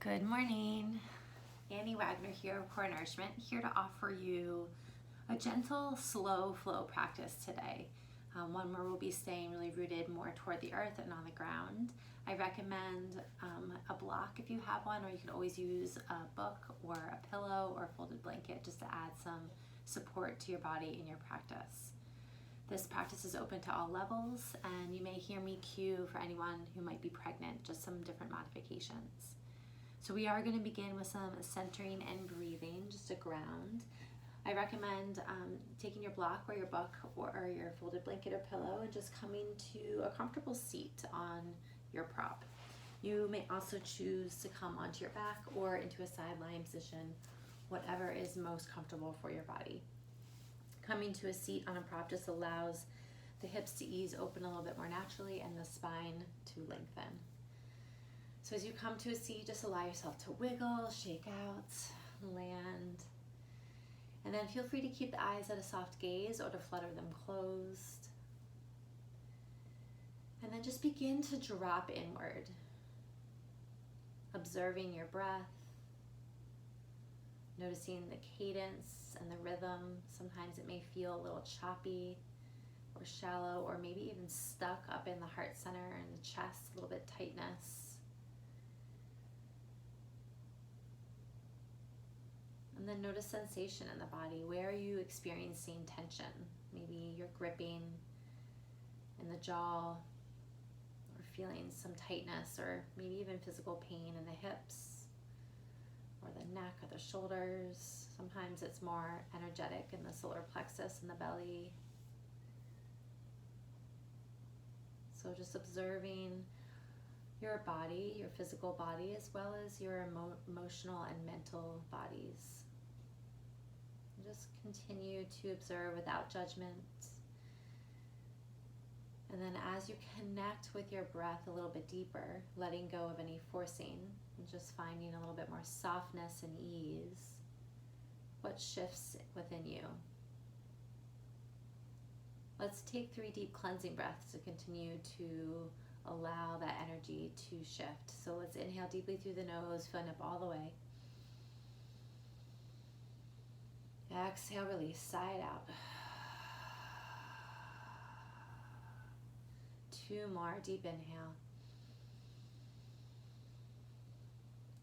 Good morning. Annie Wagner here, Core Nourishment, here to offer you a gentle, slow flow practice today. One where we'll be staying really rooted more toward the earth and on the ground. I recommend a block if you have one, or you can always use a book or a pillow or a folded blanket just to add some support to your body in your practice. This practice is open to all levels, and you may hear me cue for anyone who might be pregnant, just some different modifications. So we are going to begin with some centering and breathing, just a ground. I recommend taking your block or your book or your folded blanket or pillow and just coming to a comfortable seat on your prop. You may also choose to come onto your back or into a side lying position, whatever is most comfortable for your body. Coming to a seat on a prop just allows the hips to ease open a little bit more naturally and the spine to lengthen. So as you come to a seat, just allow yourself to wiggle, shake out, land. And then feel free to keep the eyes at a soft gaze or to flutter them closed. And then just begin to drop inward, observing your breath, noticing the cadence and the rhythm. Sometimes it may feel a little choppy or shallow, or maybe even stuck up in the heart center and the chest, a little bit tightness. And then notice sensation in the body. Where are you experiencing tension? Maybe you're gripping in the jaw or feeling some tightness, or maybe even physical pain in the hips or the neck or the shoulders. Sometimes it's more energetic in the solar plexus and the belly. So just observing your body, your physical body, as well as your emotional and mental bodies. Just continue to observe without judgment. And then as you connect with your breath a little bit deeper, letting go of any forcing, and just finding a little bit more softness and ease, what shifts within you? Let's take 3 deep cleansing breaths to continue to allow that energy to shift. So let's inhale deeply through the nose, filling up all the way. Exhale, release, side out. 2 more, deep inhale.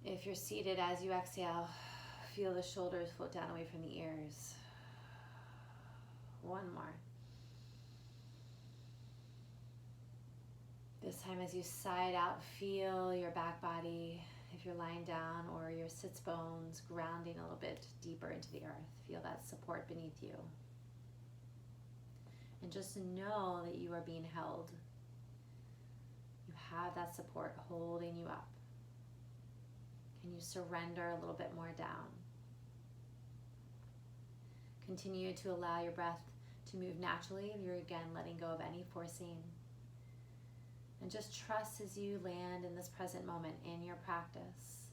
If you're seated, as you exhale, feel the shoulders float down away from the ears. 1 more. This time as you side out, feel your back body, if you're lying down, or your sits bones grounding a little bit deeper into the earth. Feel that support beneath you. And just know that you are being held. You have that support holding you up. Can you surrender a little bit more down? Continue to allow your breath to move naturally. You're again letting go of any forcing. And just trust as you land in this present moment in your practice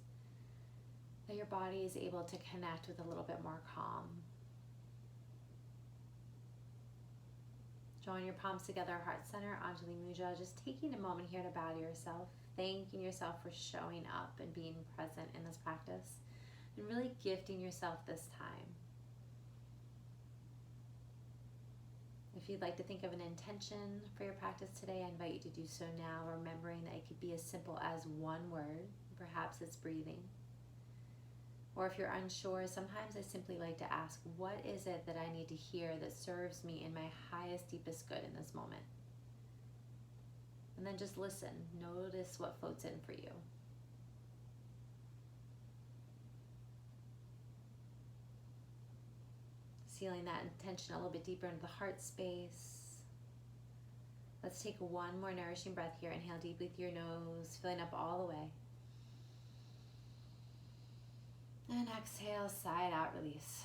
that your body is able to connect with a little bit more calm. Drawing your palms together, heart center, Anjali Mudra. Just taking a moment here to bow to yourself, thanking yourself for showing up and being present in this practice, and really gifting yourself this time. If you'd like to think of an intention for your practice today, I invite you to do so now, remembering that it could be as simple as 1 word. Perhaps it's breathing. Or if you're unsure, sometimes I simply like to ask, what is it that I need to hear that serves me in my highest, deepest good in this moment? And then just listen. Notice what floats in for you. Sealing that intention a little bit deeper into the heart space. Let's take 1 more nourishing breath here. Inhale deeply through your nose, filling up all the way. And exhale, side out, release.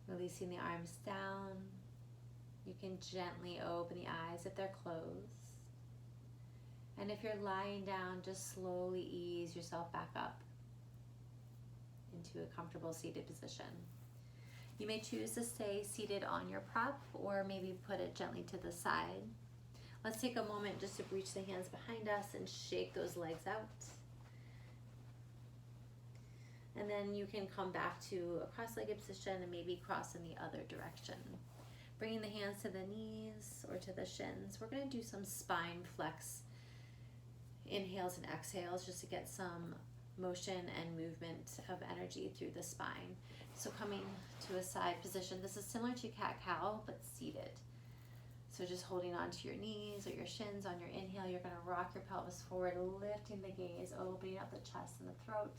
Releasing the arms down. You can gently open the eyes if they're closed. And if you're lying down, just slowly ease yourself back up into a comfortable seated position. You may choose to stay seated on your prop, or maybe put it gently to the side. Let's take a moment just to reach the hands behind us and shake those legs out. And then you can come back to a cross-legged position and maybe cross in the other direction. Bringing the hands to the knees or to the shins. We're going to do some spine flex inhales and exhales just to get some motion and movement of energy through the spine. So coming to a side position. This is similar to cat-cow, but seated. So just holding onto your knees or your shins on your inhale, you're going to rock your pelvis forward, lifting the gaze, opening up the chest and the throat.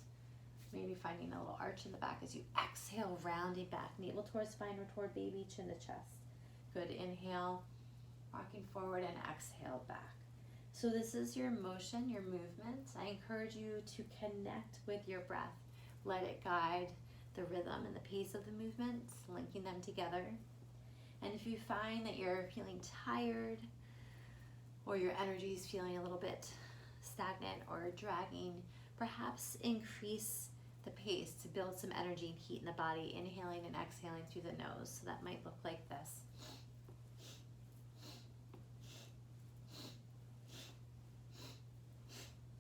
Maybe finding a little arch in the back as you exhale, rounding back, navel towards spine or toward baby, chin to chest. Good, inhale, rocking forward, and exhale back. So this is your motion, your movement. I encourage you to connect with your breath. Let it guide the rhythm and the pace of the movements, linking them together. And if you find that you're feeling tired or your energy is feeling a little bit stagnant or dragging, perhaps increase the pace to build some energy and heat in the body, inhaling and exhaling through the nose. So that might look like this.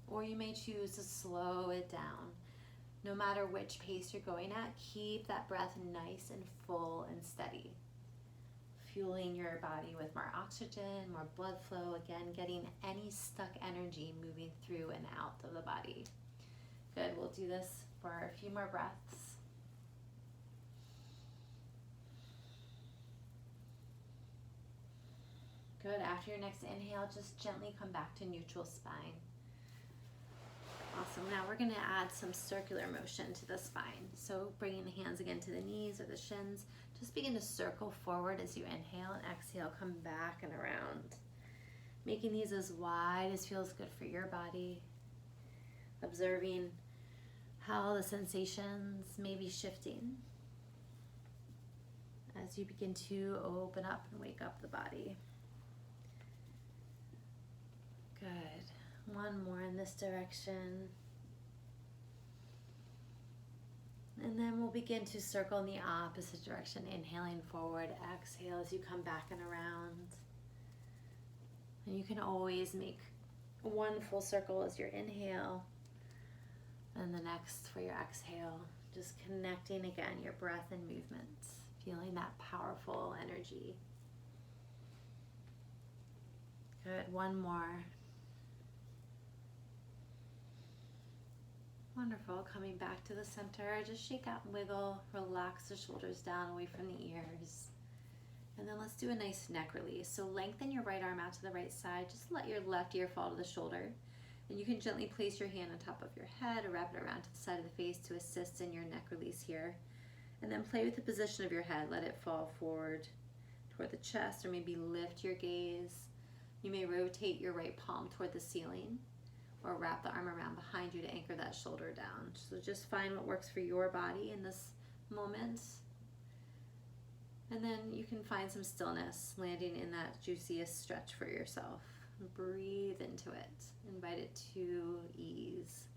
Or you may choose to slow it down. No matter which pace you're going at, keep that breath nice and full and steady. Fueling your body with more oxygen, more blood flow, again, getting any stuck energy moving through and out of the body. Good, we'll do this for a few more breaths. Good, after your next inhale, just gently come back to neutral spine. Awesome, now we're gonna add some circular motion to the spine. So bringing the hands again to the knees or the shins, just begin to circle forward as you inhale and exhale, come back and around. Making these as wide as feels good for your body. Observing how the sensations may be shifting as you begin to open up and wake up the body. Good. One more in this direction. And then we'll begin to circle in the opposite direction, inhaling forward, exhale as you come back and around. And you can always make one full circle as your inhale, and the next for your exhale. Just connecting again your breath and movement, feeling that powerful energy. Good, one more. Wonderful, coming back to the center, just shake out and wiggle, relax the shoulders down away from the ears. And then let's do a nice neck release. So lengthen your right arm out to the right side, just let your left ear fall to the shoulder. And you can gently place your hand on top of your head or wrap it around to the side of the face to assist in your neck release here. And then play with the position of your head, let it fall forward toward the chest or maybe lift your gaze. You may rotate your right palm toward the ceiling, or wrap the arm around behind you to anchor that shoulder down. So just find what works for your body in this moment. And then you can find some stillness, landing in that juiciest stretch for yourself. Breathe into it. Invite it to ease.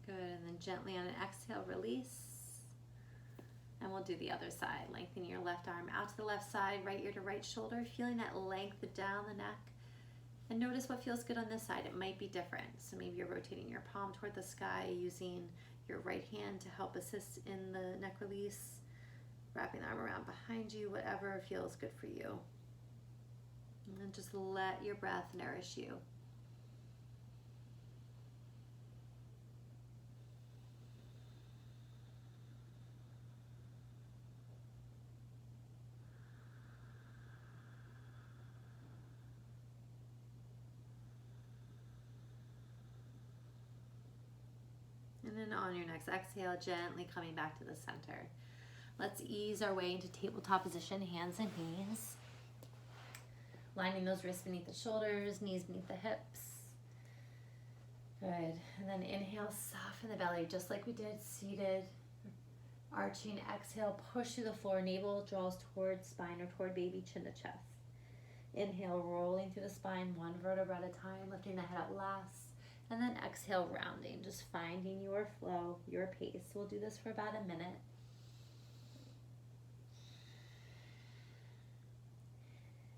Good, and then gently on an exhale, release. And we'll do the other side. Lengthen your left arm out to the left side, right ear to right shoulder, feeling that length down the neck. And notice what feels good on this side. It might be different. So maybe you're rotating your palm toward the sky, using your right hand to help assist in the neck release, wrapping the arm around behind you, whatever feels good for you. And then just let your breath nourish you. And then on your next exhale, gently coming back to the center. Let's ease our way into tabletop position, hands and knees. Lining those wrists beneath the shoulders, knees beneath the hips. Good. And then inhale, soften the belly, just like we did, seated. Arching, exhale, push through the floor, navel draws towards spine or toward baby, chin to chest. Inhale, rolling through the spine, one vertebra at a time, lifting the head up last. And then exhale, rounding, just finding your flow, your pace. We'll do this for about a minute.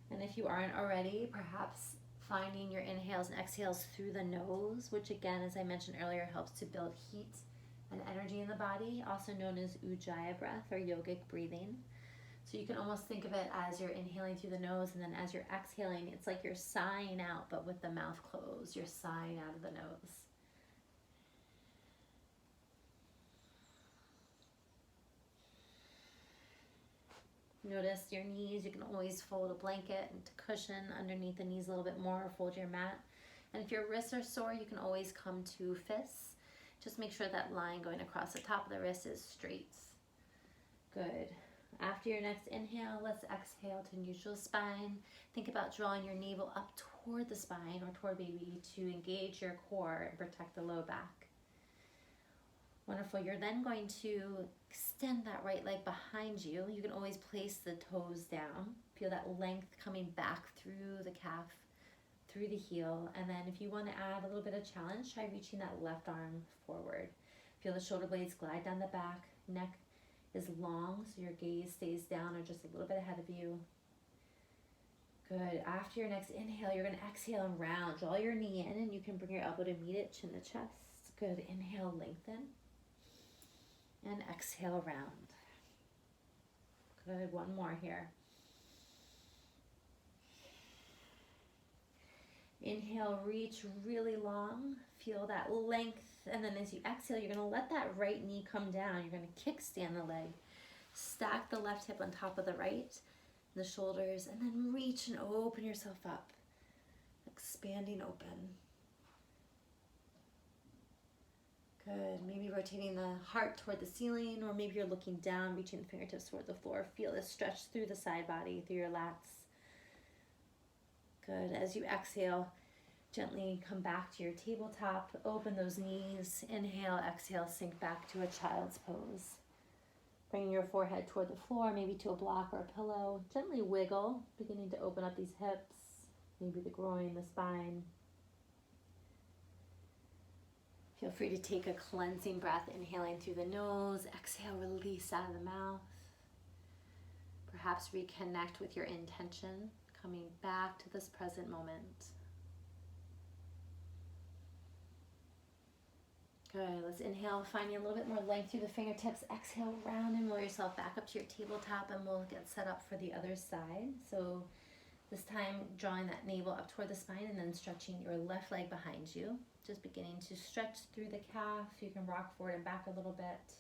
And if you aren't already, perhaps finding your inhales and exhales through the nose, which again, as I mentioned earlier, helps to build heat and energy in the body, also known as Ujjayi breath or yogic breathing. So you can almost think of it as you're inhaling through the nose, and then as you're exhaling, it's like you're sighing out, but with the mouth closed. You're sighing out of the nose. Notice your knees. You can always fold a blanket and cushion underneath the knees a little bit more, or fold your mat. And if your wrists are sore, you can always come to fists. Just make sure that line going across the top of the wrist is straight. Good. After your next inhale, let's exhale to neutral spine. Think about drawing your navel up toward the spine or toward baby to engage your core and protect the low back. Wonderful. You're then going to extend that right leg behind you. You can always place the toes down. Feel that length coming back through the calf, through the heel. And then if you want to add a little bit of challenge, try reaching that left arm forward. Feel the shoulder blades glide down the back. Neck is long, so your gaze stays down or just a little bit ahead of you. Good. After your next inhale, you're going to exhale and round. Draw your knee in, and you can bring your elbow to meet it, chin to chest. Good. Inhale, lengthen. And exhale, round. Good. One more here. Inhale, reach really long. Feel that length. And then as you exhale, you're going to let that right knee come down. You're going to kickstand the leg. Stack the left hip on top of the right, the shoulders, and then reach and open yourself up. Expanding open. Good. Maybe rotating the heart toward the ceiling, or maybe you're looking down, reaching the fingertips toward the floor. Feel this stretch through the side body, through your lats. Good. As you exhale, gently come back to your tabletop. Open those knees. Inhale, exhale, sink back to a child's pose. Bring your forehead toward the floor, maybe to a block or a pillow. Gently wiggle, beginning to open up these hips, maybe the groin, the spine. Feel free to take a cleansing breath, inhaling through the nose. Exhale, release out of the mouth. Perhaps reconnect with your intention, coming back to this present moment. Good. Let's inhale, finding a little bit more length through the fingertips. Exhale, round and roll yourself back up to your tabletop, and we'll get set up for the other side. So this time, drawing that navel up toward the spine and then stretching your left leg behind you. Just beginning to stretch through the calf. You can rock forward and back a little bit.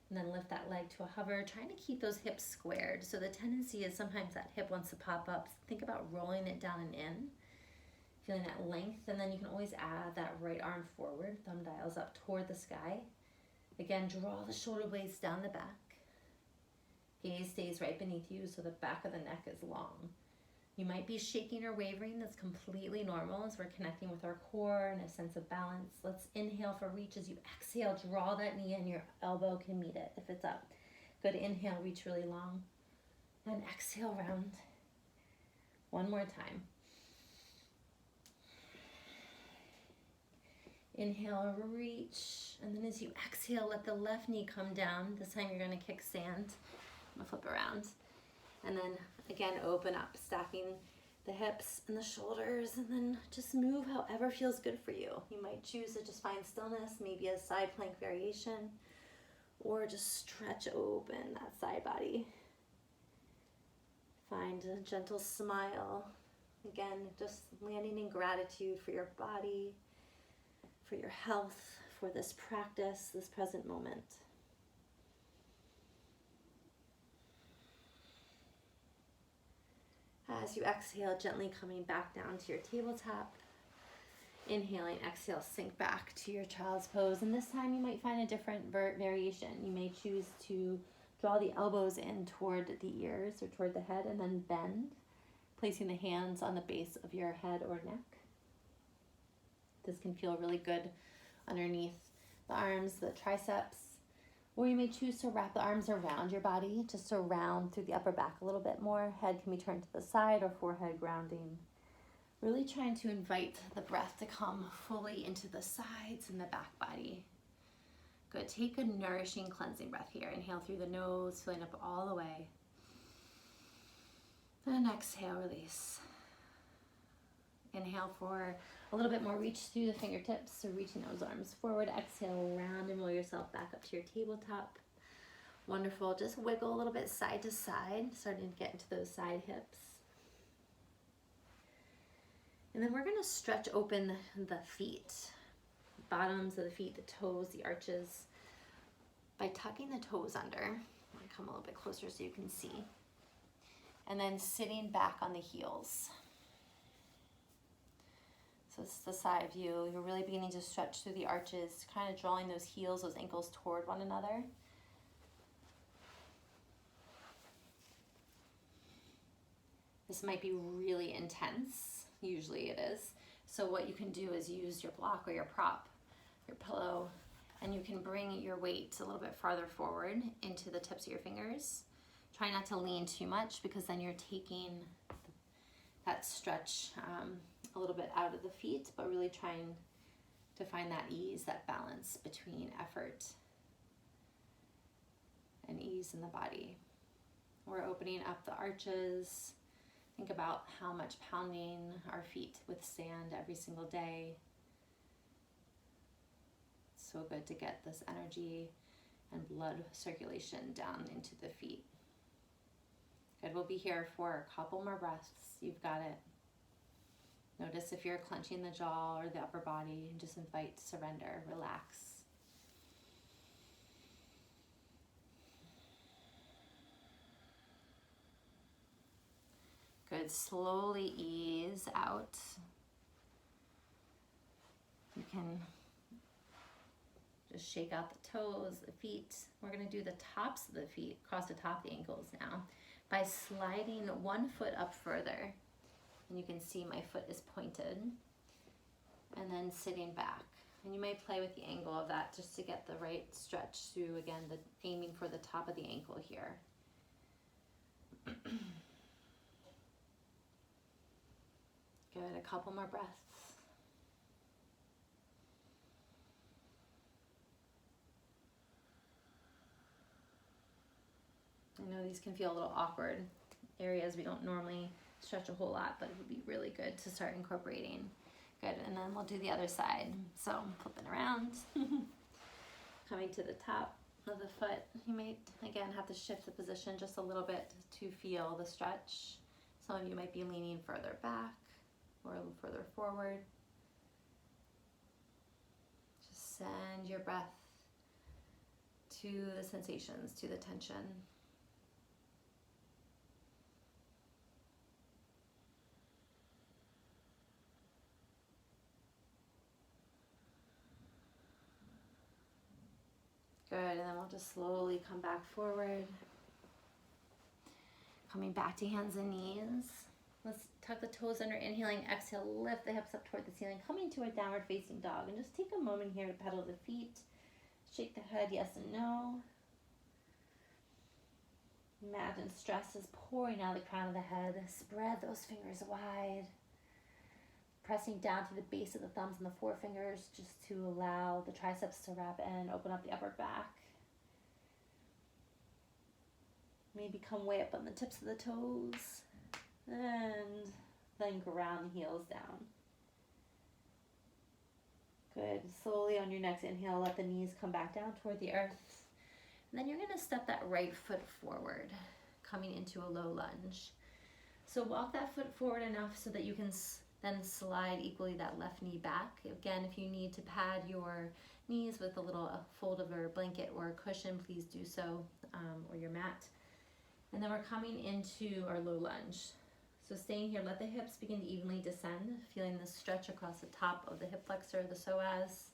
And then lift that leg to a hover, trying to keep those hips squared. So the tendency is sometimes that hip wants to pop up. Think about rolling it down and in. Feeling that length, and then you can always add that right arm forward, thumb dials up toward the sky. Again, draw the shoulder blades down the back. Gaze stays right beneath you, so the back of the neck is long. You might be shaking or wavering. That's completely normal as we're connecting with our core and a sense of balance. Let's inhale for reach. As you exhale, draw that knee in. Your elbow can meet it if it's up. Good. Inhale, reach really long. And exhale, round. One more time. Inhale, reach. And then as you exhale, let the left knee come down. This time you're going to kickstand. I'm going to flip around. And then again, open up, stacking the hips and the shoulders, and then just move however feels good for you. You might choose to just find stillness, maybe a side plank variation, or just stretch open that side body. Find a gentle smile. Again, just landing in gratitude for your body, for your health, for this practice, this present moment. As you exhale, gently coming back down to your tabletop. Inhaling, exhale, sink back to your child's pose. And this time you might find a different variation. You may choose to draw the elbows in toward the ears or toward the head, and then bend, placing the hands on the base of your head or neck. This can feel really good underneath the arms, the triceps. Or you may choose to wrap the arms around your body, just around through the upper back a little bit more. Head can be turned to the side or forehead grounding. Really trying to invite the breath to come fully into the sides and the back body. Good. Take a nourishing, cleansing breath here. Inhale through the nose, filling up all the way. Then exhale, release. Inhale for a little bit more reach through the fingertips, so reaching those arms forward. Exhale, round and roll yourself back up to your tabletop. Wonderful. Just wiggle a little bit side to side, starting to get into those side hips. And then we're going to stretch open the feet, bottoms of the feet, the toes, the arches, by tucking the toes under. I'm going to come a little bit closer so you can see. And then sitting back on the heels. So this is the side view. You're really beginning to stretch through the arches, kind of drawing those heels, those ankles toward one another. This might be really intense. Usually it is. So what you can do is use your block or your prop, your pillow, and you can bring your weight a little bit farther forward into the tips of your fingers. Try not to lean too much, because then you're taking that stretch a little bit out of the feet, but really trying to find that ease, that balance between effort and ease in the body. We're opening up the arches. Think about how much pounding our feet withstand every single day. It's so good to get this energy and blood circulation down into the feet. Good, we'll be here for a couple more breaths. You've got it. Notice if you're clenching the jaw or the upper body, and just invite surrender, relax. Good, slowly ease out. You can just shake out the toes, the feet. We're gonna do the tops of the feet, across the top of the ankles now, by sliding one foot up further. And you can see my foot is pointed. And then sitting back. And you may play with the angle of that just to get the right stretch through, again, aiming for the top of the ankle here. Good, a couple more breaths. I know these can feel a little awkward areas. We don't normally stretch a whole lot, but it would be really good to start incorporating. Good, and then we'll do the other side. So flipping around, coming to the top of the foot. You might, again, have to shift the position just a little bit to feel the stretch. Some of you might be leaning further back or a little further forward. Just send your breath to the sensations, to the tension. Good, and then we'll just slowly come back forward. Coming back to hands and knees. Let's tuck the toes under, inhaling, exhale, lift the hips up toward the ceiling, coming to a downward facing dog. And just take a moment here to pedal the feet. Shake the head, yes and no. Imagine stress is pouring out of the crown of the head. Spread those fingers wide. Pressing down to the base of the thumbs and the forefingers just to allow the triceps to wrap in, open up the upper back. Maybe come way up on the tips of the toes. And then ground the heels down. Good. Slowly on your next inhale, let the knees come back down toward the earth. And then you're going to step that right foot forward, coming into a low lunge. So walk that foot forward enough so that you can then slide equally that left knee back. Again, if you need to pad your knees with a little fold of a blanket or a cushion, please do so, or your mat. And then we're coming into our low lunge. So staying here, let the hips begin to evenly descend, feeling the stretch across the top of the hip flexor, the psoas,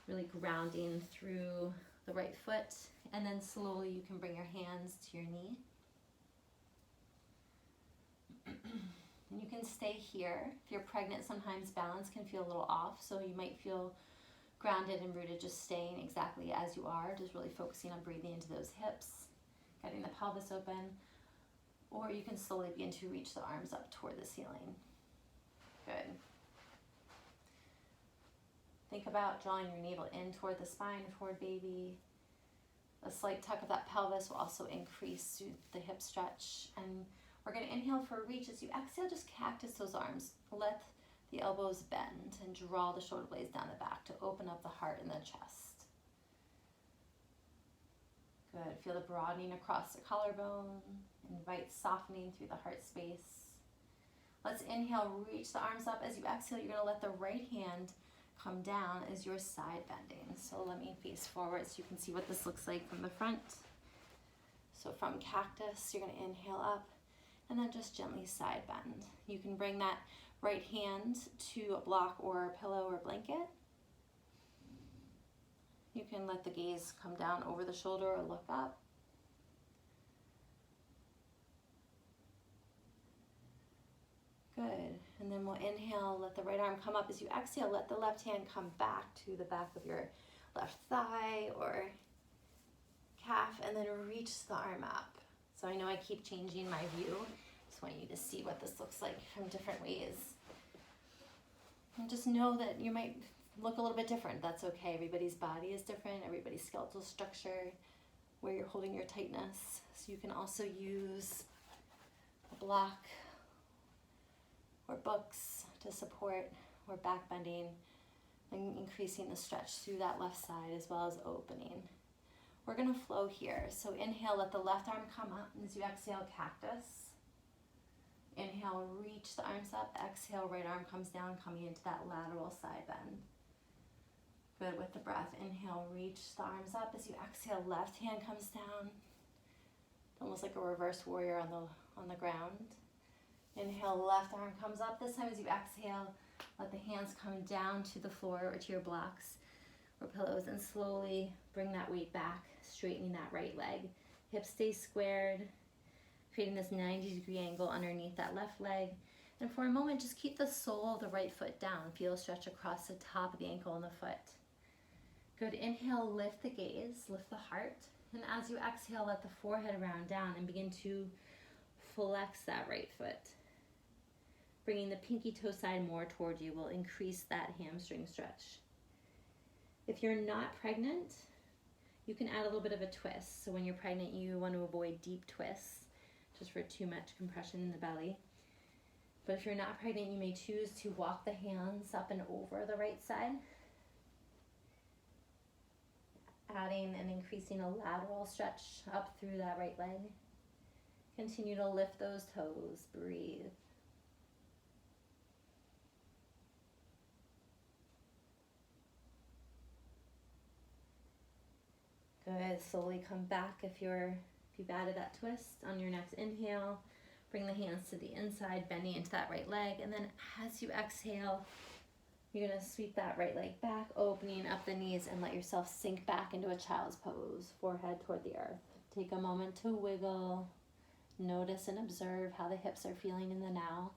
really grounding through the right foot. And then slowly you can bring your hands to your knee. And you can stay here. If you're pregnant, sometimes balance can feel a little off, so you might feel grounded and rooted, just staying exactly as you are, just really focusing on breathing into those hips, getting the pelvis open, or you can slowly begin to reach the arms up toward the ceiling. Good. Think about drawing your navel in toward the spine, toward baby. A slight tuck of that pelvis will also increase the hip stretch. And we're going to inhale for a reach. As you exhale, just cactus those arms. Let the elbows bend and draw the shoulder blades down the back to open up the heart and the chest. Good. Feel the broadening across the collarbone. Invite softening through the heart space. Let's inhale, reach the arms up. As you exhale, you're going to let the right hand come down as you're side bending. So let me face forward so you can see what this looks like from the front. So from cactus, you're going to inhale up and then just gently side bend. You can bring that right hand to a block or a pillow or blanket. You can let the gaze come down over the shoulder or look up. Good. And then we'll inhale, let the right arm come up. As you exhale, let the left hand come back to the back of your left thigh or calf, and then reach the arm up. So I know I keep changing my view. Just want you to see what this looks like from different ways. And just know that you might look a little bit different. That's okay. Everybody's body is different. Everybody's skeletal structure, where you're holding your tightness. So you can also use a block or books to support, or back bending and increasing the stretch through that left side as well as opening. We're gonna flow here. So inhale, let the left arm come up, and as you exhale, cactus. Inhale, reach the arms up. Exhale, right arm comes down, coming into that lateral side bend. Good. With the breath, inhale, reach the arms up. As you exhale, left hand comes down, almost like a reverse warrior on the ground. Inhale, left arm comes up. This time as you exhale, let the hands come down to the floor or to your blocks or pillows, and slowly bring that weight back, straightening that right leg. Hips stay squared, creating this 90-degree angle underneath that left leg. And for a moment, just keep the sole of the right foot down. Feel a stretch across the top of the ankle and the foot. Good. Inhale, lift the gaze, lift the heart. And as you exhale, let the forehead round down and begin to flex that right foot. Bringing the pinky toe side more toward you will increase that hamstring stretch. If you're not pregnant, you can add a little bit of a twist. So when you're pregnant, you want to avoid deep twists, just for too much compression in the belly. But if you're not pregnant, you may choose to walk the hands up and over the right side, adding and increasing a lateral stretch up through that right leg. Continue to lift those toes, breathe. Good. Slowly come back if you've added that twist on your next inhale. Bring the hands to the inside, bending into that right leg. And then as you exhale, you're going to sweep that right leg back, opening up the knees, and let yourself sink back into a child's pose, forehead toward the earth. Take a moment to wiggle. Notice and observe how the hips are feeling in the now.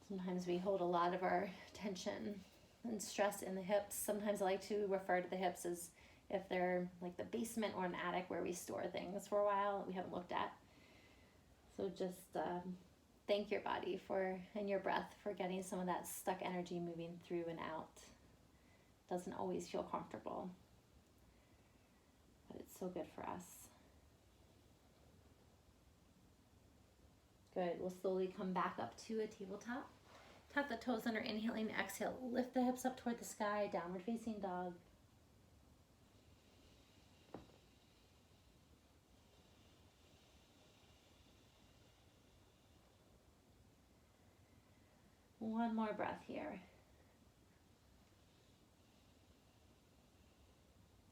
Sometimes we hold a lot of our tension and stress in the hips. Sometimes I like to refer to the hips as if they're like the basement or an attic where we store things for a while that we haven't looked at. So just thank your body and your breath for getting some of that stuck energy moving through and out. Doesn't always feel comfortable, but it's so good for us. Good. We'll slowly come back up to a tabletop. Tuck the toes under, inhaling, exhale. Lift the hips up toward the sky, downward facing dog. One more breath here.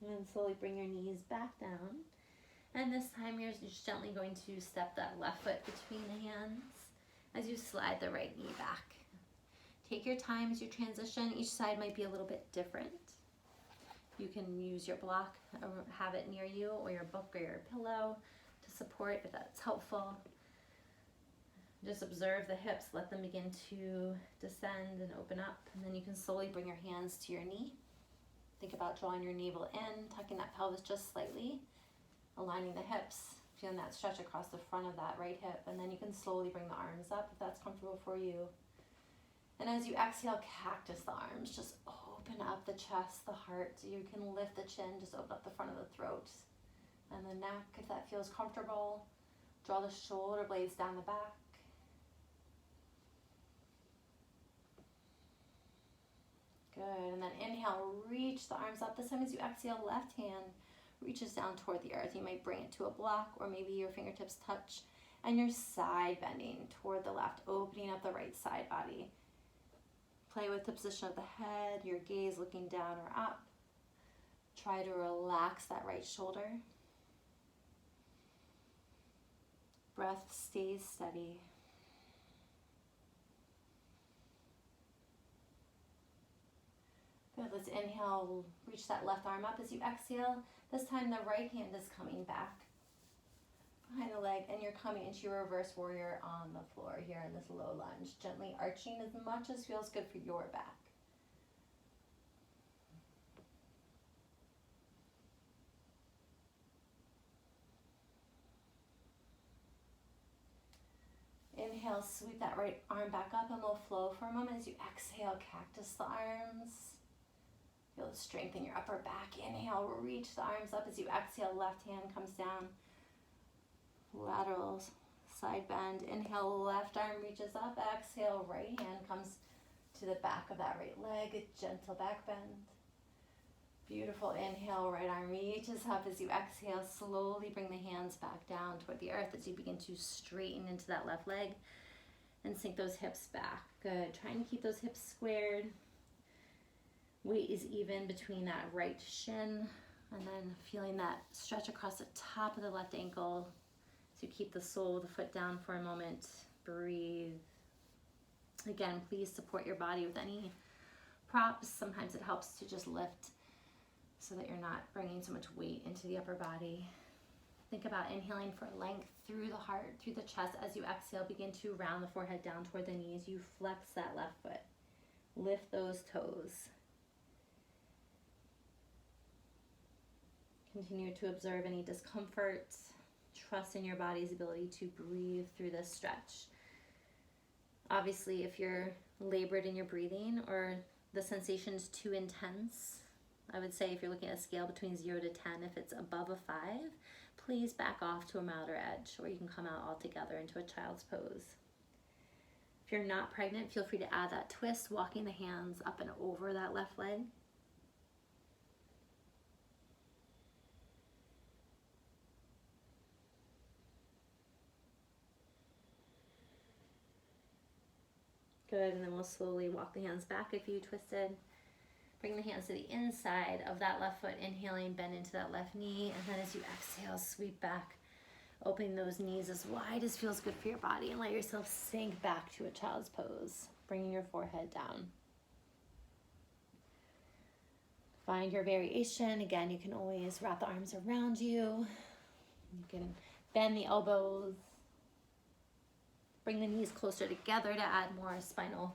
And then slowly bring your knees back down. And this time you're just gently going to step that left foot between the hands as you slide the right knee back. Take your time as you transition. Each side might be a little bit different. You can use your block or have it near you, or your book or your pillow to support if that's helpful. Just observe the hips. Let them begin to descend and open up. And then you can slowly bring your hands to your knee. Think about drawing your navel in, tucking that pelvis just slightly, aligning the hips. Feeling that stretch across the front of that right hip, and then you can slowly bring the arms up if that's comfortable for you. And as you exhale, cactus the arms. Just open up the chest, the heart. You can lift the chin, just open up the front of the throat and the neck if that feels comfortable. Draw the shoulder blades down the back. Good, and then inhale, reach the arms up. This time as you exhale, left hand reaches down toward the earth. You might bring it to a block, or maybe your fingertips touch, and you're side bending toward the left, opening up the right side body. Play with the position of the head, your gaze looking down or up. Try to relax that right shoulder. Breath stays steady. Good, let's inhale, reach that left arm up as you exhale. This time the right hand is coming back behind the leg, and you're coming into your reverse warrior on the floor here in this low lunge, gently arching as much as feels good for your back. Inhale, sweep that right arm back up, and we'll flow for a moment as you exhale, cactus the arms. Feel the strength in your upper back. Inhale, reach the arms up as you exhale, left hand comes down. Lateral side bend. Inhale, left arm reaches up. Exhale, right hand comes to the back of that right leg. A gentle back bend. Beautiful. Inhale, right arm reaches up as you exhale. Slowly bring the hands back down toward the earth as you begin to straighten into that left leg and sink those hips back. Good. Trying to keep those hips squared. Weight is even between that right shin, and then feeling that stretch across the top of the left ankle. So keep the sole of the foot down for a moment. Breathe. Again, please support your body with any props. Sometimes it helps to just lift so that you're not bringing so much weight into the upper body. Think about inhaling for length through the heart, through the chest. As you exhale, begin to round the forehead down toward the knees. You flex that left foot. Lift those toes. Continue to observe any discomfort. Trust in your body's ability to breathe through this stretch. Obviously, if you're labored in your breathing or the sensation is too intense, I would say if you're looking at a scale between 0 to 10, if it's above a 5, please back off to a milder edge, or you can come out altogether into a child's pose. If you're not pregnant, feel free to add that twist, walking the hands up and over that left leg. Good, and then we'll slowly walk the hands back if you twisted. Bring the hands to the inside of that left foot, inhaling, bend into that left knee, and then as you exhale, sweep back, opening those knees as wide as feels good for your body, and let yourself sink back to a child's pose, bringing your forehead down. Find your variation. Again, you can always wrap the arms around you. You can bend the elbows. Bring the knees closer together to add more spinal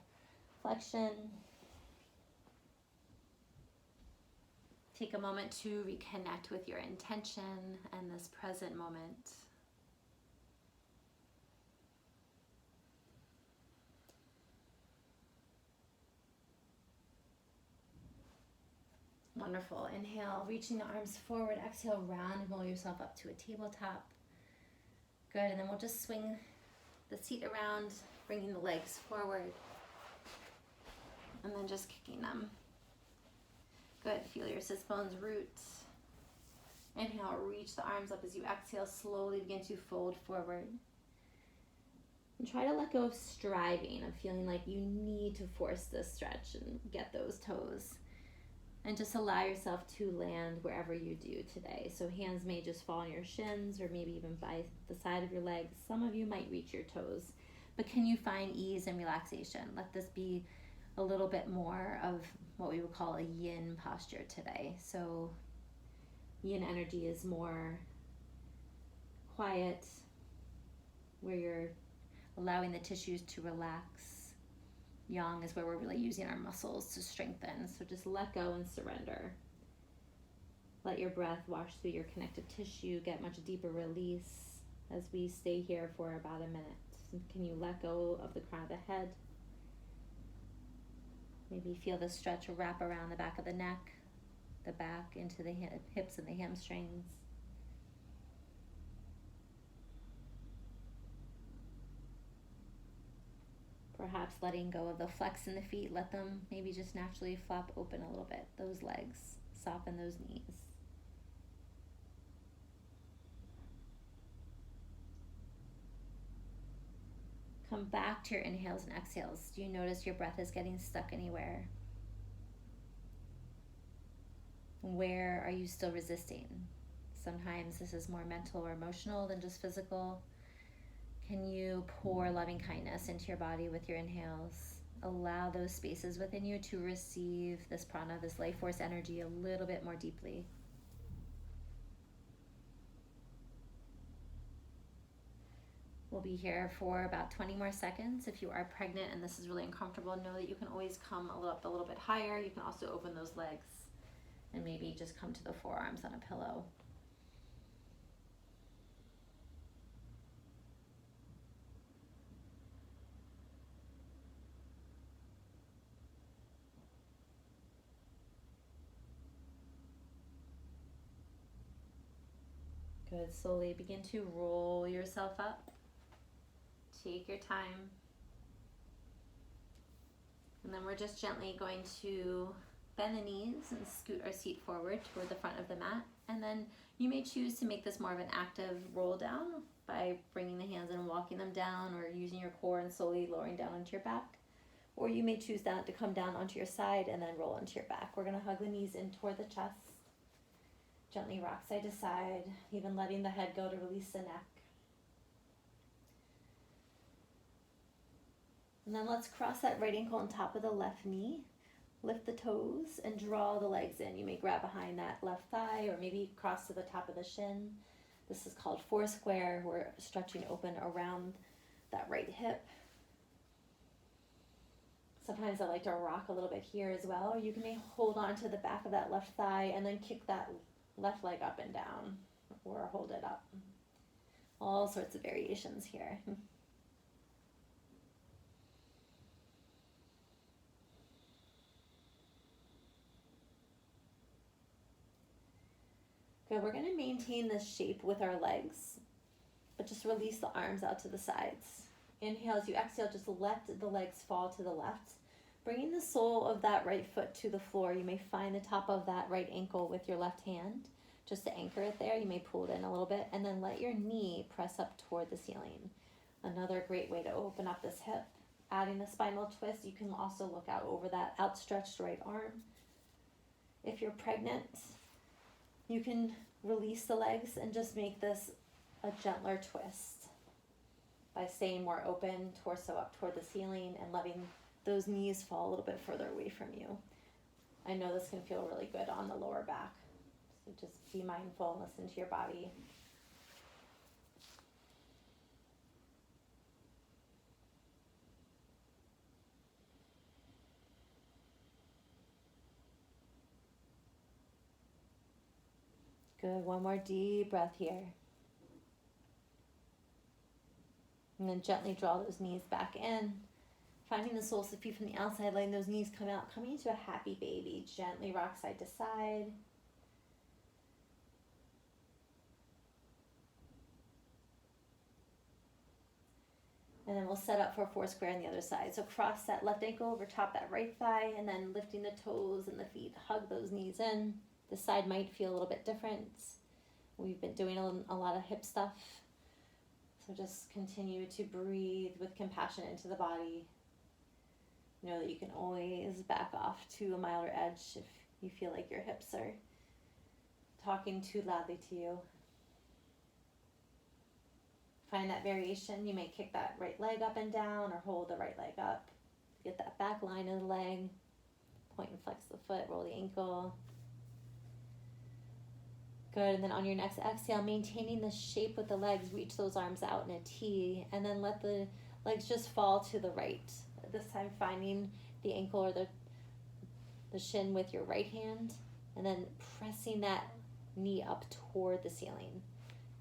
flexion. Take a moment to reconnect with your intention and this present moment. Wonderful. Inhale, reaching the arms forward. Exhale, round and roll yourself up to a tabletop. Good, and then we'll just swing the seat around, bringing the legs forward, and then just kicking them. Good, feel your sits bones root. Inhale, reach the arms up as you exhale, slowly begin to fold forward. And try to let go of striving, of feeling like you need to force this stretch and get those toes. And just allow yourself to land wherever you do today. So hands may just fall on your shins or maybe even by the side of your legs. Some of you might reach your toes, but can you find ease and relaxation? Let this be a little bit more of what we would call a yin posture today. So yin energy is more quiet, where you're allowing the tissues to relax. Yang is where we're really using our muscles to strengthen. So just let go and surrender. Let your breath wash through your connective tissue, get much deeper release. as we stay here for about a minute. Can you let go of the crown of the head? Maybe feel the stretch wrap around the back of the neck, the back into the hips and the hamstrings. Perhaps letting go of the flex in the feet, let them maybe just naturally flop open a little bit, those legs, soften those knees. Come back to your inhales and exhales. Do you notice your breath is getting stuck anywhere? Where are you still resisting? Sometimes this is more mental or emotional than just physical. Can you pour loving kindness into your body with your inhales? Allow those spaces within you to receive this prana, this life force energy a little bit more deeply. We'll be here for about 20 more seconds. If you are pregnant and this is really uncomfortable, know that you can always come up a little bit higher. You can also open those legs and maybe just come to the forearms on a pillow. Good. Slowly begin to roll yourself up. Take your time. And then we're just gently going to bend the knees and scoot our seat forward toward the front of the mat. And then you may choose to make this more of an active roll down by bringing the hands and walking them down, or using your core and slowly lowering down onto your back. Or you may choose that to come down onto your side and then roll onto your back. We're going to hug the knees in toward the chest. Gently rock side to side, even letting the head go to release the neck. And then let's cross that right ankle on top of the left knee. Lift the toes and draw the legs in. You may grab behind that left thigh or maybe cross to the top of the shin. This is called four square. We're stretching open around that right hip. Sometimes I like to rock a little bit here as well. Or you may hold on to the back of that left thigh and then kick that left leg up and down, or hold it up. All sorts of variations here. Good, we're going to maintain this shape with our legs, but just release the arms out to the sides. Inhale, as you exhale, just let the legs fall to the left. Bringing the sole of that right foot to the floor, you may find the top of that right ankle with your left hand. Just to anchor it there, you may pull it in a little bit, and then let your knee press up toward the ceiling. Another great way to open up this hip. Adding the spinal twist, you can also look out over that outstretched right arm. If you're pregnant, you can release the legs and just make this a gentler twist by staying more open, torso up toward the ceiling, and letting those knees fall a little bit further away from you. I know this can feel really good on the lower back. So just be mindful and listen to your body. Good, one more deep breath here. And then gently draw those knees back in. Finding the soles of the feet from the outside, letting those knees come out, coming into a happy baby. Gently rock side to side. And then we'll set up for four square on the other side. So cross that left ankle over top that right thigh, and then lifting the toes and the feet. Hug those knees in. This side might feel a little bit different. We've been doing a lot of hip stuff. So just continue to breathe with compassion into the body. Know that you can always back off to a milder edge if you feel like your hips are talking too loudly to you. Find that variation. You may kick that right leg up and down or hold the right leg up. Get that back line of the leg. Point and flex the foot, roll the ankle. Good, and then on your next exhale, maintaining the shape with the legs, reach those arms out in a T, and then let the legs just fall to the right. This time finding the ankle or the shin with your right hand, and then pressing that knee up toward the ceiling.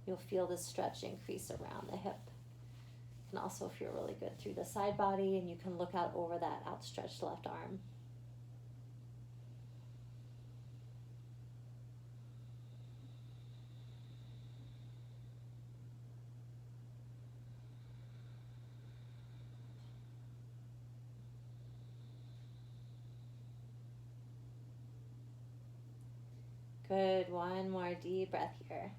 You'll feel this stretch increase around the hip. You can also feel really good through the side body, and you can look out over that outstretched left arm. Good. One more deep breath here.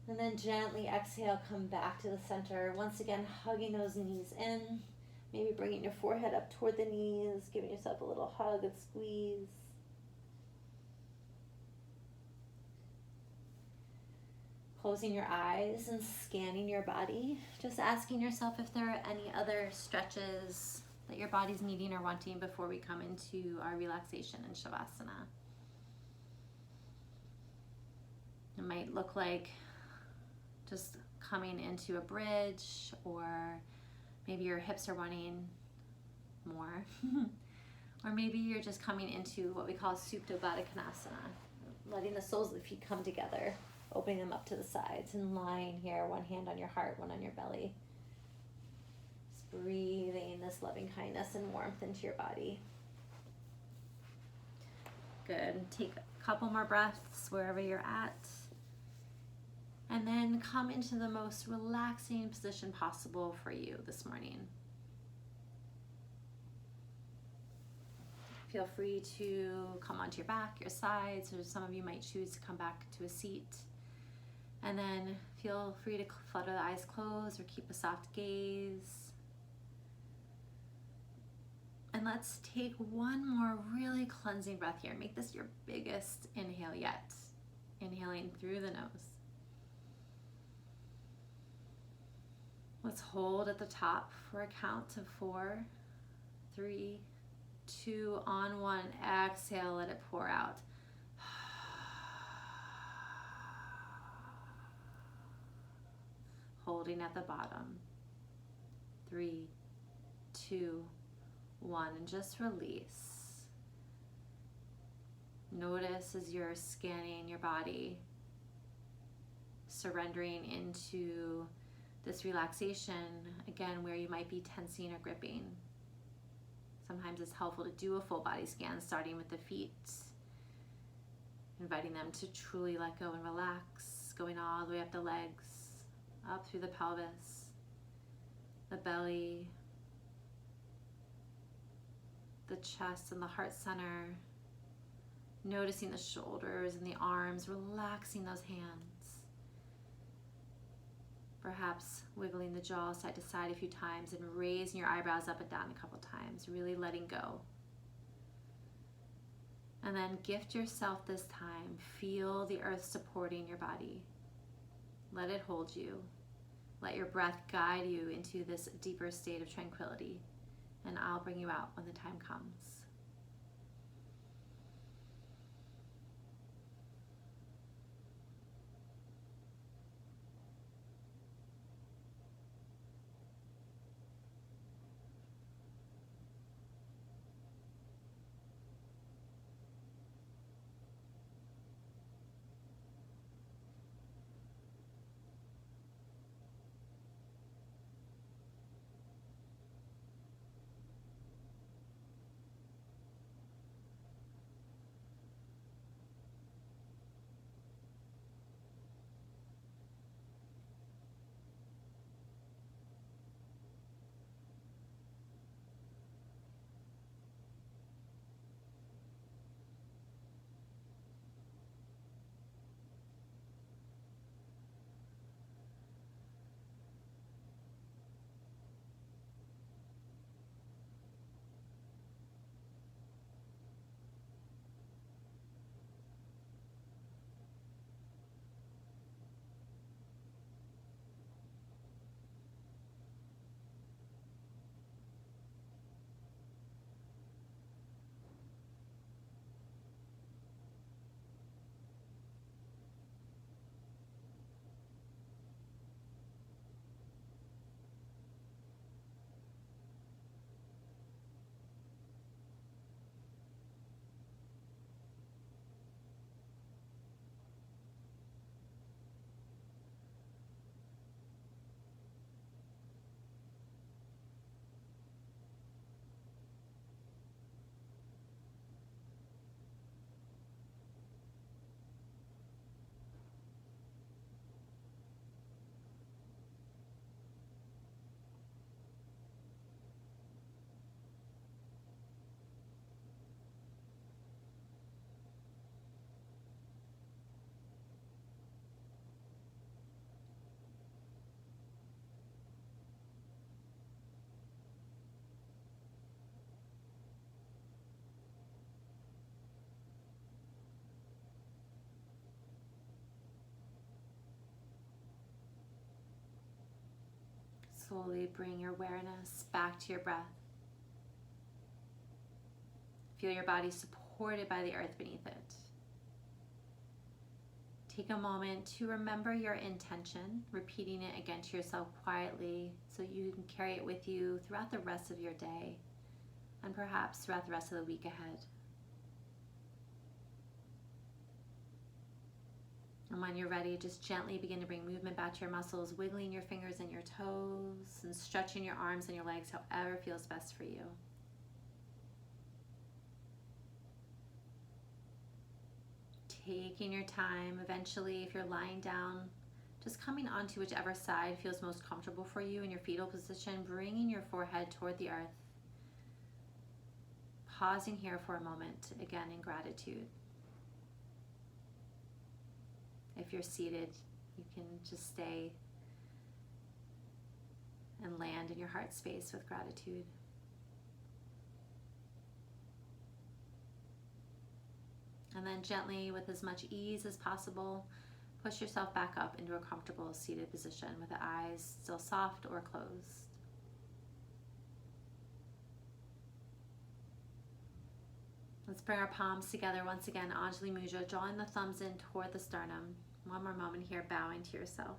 And then gently exhale, come back to the center. Once again, hugging those knees in. Maybe bringing your forehead up toward the knees, giving yourself a little hug and squeeze. Closing your eyes and scanning your body. Just asking yourself if there are any other stretches that your body's needing or wanting before we come into our relaxation in Shavasana. It might look like just coming into a bridge, or maybe your hips are wanting more. Or maybe you're just coming into what we call Supta Baddha Konasana, letting the soles of the feet come together, opening them up to the sides and lying here, one hand on your heart, one on your belly. Breathing this loving kindness and warmth into your body. Good. Take a couple more breaths wherever you're at. And then come into the most relaxing position possible for you this morning. Feel free to come onto your back, your sides, or some of you might choose to come back to a seat. And then feel free to flutter the eyes closed or keep a soft gaze. And let's take one more really cleansing breath here. Make this your biggest inhale yet. Inhaling through the nose. Let's hold at the top for a count of 4, 3, 2, on 1. Exhale, let it pour out. Holding at the bottom. 3, 2, 1, and just release. Notice as you're scanning your body, surrendering into this relaxation, again, where you might be tensing or gripping. Sometimes it's helpful to do a full body scan, starting with the feet, inviting them to truly let go and relax, going all the way up the legs, up through the pelvis, the belly, the chest and the heart center, noticing the shoulders and the arms, relaxing those hands. Perhaps wiggling the jaw side to side a few times and raising your eyebrows up and down a couple times, really letting go. And then gift yourself this time. Feel the earth supporting your body. Let it hold you. Let your breath guide you into this deeper state of tranquility. And I'll bring you out when the time comes. Slowly bring your awareness back to your breath. Feel your body supported by the earth beneath it. Take a moment to remember your intention, repeating it again to yourself quietly so you can carry it with you throughout the rest of your day and perhaps throughout the rest of the week ahead. And when you're ready, just gently begin to bring movement back to your muscles, wiggling your fingers and your toes and stretching your arms and your legs however feels best for you. Taking your time, eventually if you're lying down, just coming onto whichever side feels most comfortable for you in your fetal position, bringing your forehead toward the earth. Pausing here for a moment, again in gratitude. If you're seated, you can just stay and land in your heart space with gratitude. And then gently, with as much ease as possible, push yourself back up into a comfortable seated position with the eyes still soft or closed. Let's bring our palms together once again, Anjali Mudra, drawing the thumbs in toward the sternum. One more moment here, bowing to yourself.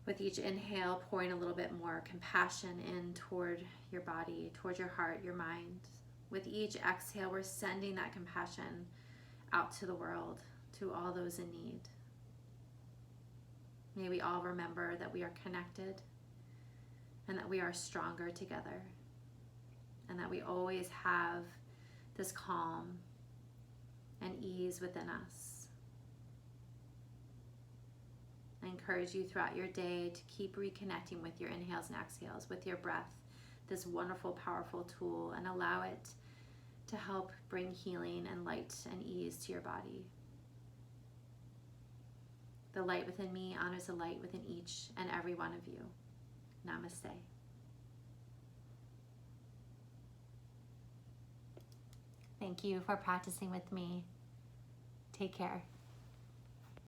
With each inhale, pouring a little bit more compassion in toward your body, toward your heart, your mind. With each exhale, we're sending that compassion out to the world, to all those in need. May we all remember that we are connected and that we are stronger together, and that we always have this calm and ease within us. I encourage you throughout your day to keep reconnecting with your inhales and exhales, with your breath, this wonderful, powerful tool, and allow it to help bring healing and light and ease to your body. The light within me honors the light within each and every one of you. Namaste. Thank you for practicing with me. Take care.